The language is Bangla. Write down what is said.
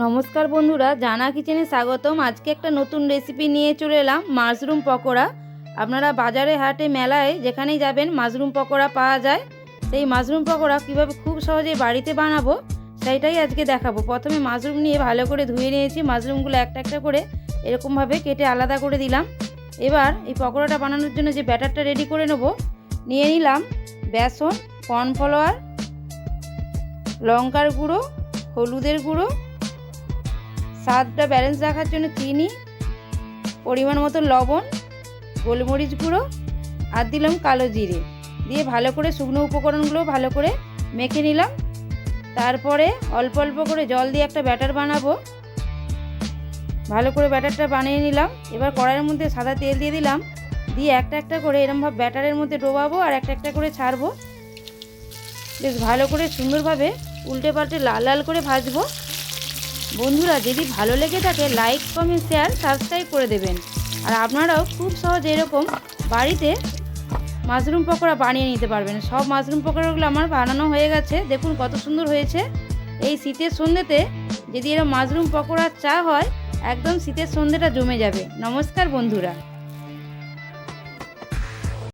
নমস্কার বন্ধুরা, জানা কিচেনে স্বাগতম। আজকে একটা নতুন রেসিপি নিয়ে চলে এলাম, মাশরুম পকোড়া। আপনারা বাজারে হাটে মেলায় যেখানেই যাবেন মাশরুম পকোড়া পাওয়া যায়। সেই মাশরুম পকোড়া কীভাবে খুব সহজে বাড়িতে বানাবো সেইটাই আজকে দেখাবো। প্রথমে মাশরুম নিয়ে ভালো করে ধুয়ে নিয়েছি। মাশরুমগুলো একটা একটা করে এরকমভাবে কেটে আলাদা করে দিলাম। এবার এই পকোড়াটা বানানোর জন্য যে ব্যাটারটা রেডি করে নেব, নিয়ে নিলাম বেসন, কর্নফ্লাওয়ার, লঙ্কার গুঁড়ো, হলুদের গুঁড়ো, স্বাদটা ব্যালেন্স রাখার জন্য চিনি, পরিমাণ মতো লবণ, গোলমরিচ গুঁড়ো আর দিলাম কালো জিরে দিয়ে ভালো করে শুকনো উপকরণগুলো ভালো করে মেখে নিলাম। তারপরে অল্প অল্প করে জল দিয়ে একটা ব্যাটার বানাবো। ভালো করে ব্যাটারটা বানিয়ে নিলাম। এবার কড়াইয়ের মধ্যে সাদা তেল দিয়ে দিলাম, দিয়ে একটা একটা করে এরমভাবে ব্যাটারের মধ্যে ডোবাবো আর একটা একটা করে ছাড়বো। বেশ ভালো করে সুন্দরভাবে উল্টে পাল্টে লাল লাল করে ভাজবো। বন্ধুরা, যদি ভালো লেগে থাকে লাইক, কমেন্ট, শেয়ার, সাবস্ক্রাইব করে দেবেন। আর আপনারাও খুব সহজে এরকম বাড়িতে মাশরুম পকোড়া বানিয়ে নিতে পারবেন। সব মাশরুম পকোড়াগুলো আমার বানানো হয়ে গেছে, দেখুন কত সুন্দর হয়েছে। এই শীতের সন্ধ্যেতে যদি এরকম মাশরুম পকোড়ার চা হয়, একদম শীতের সন্ধ্যেটা জমে যাবে। নমস্কার বন্ধুরা।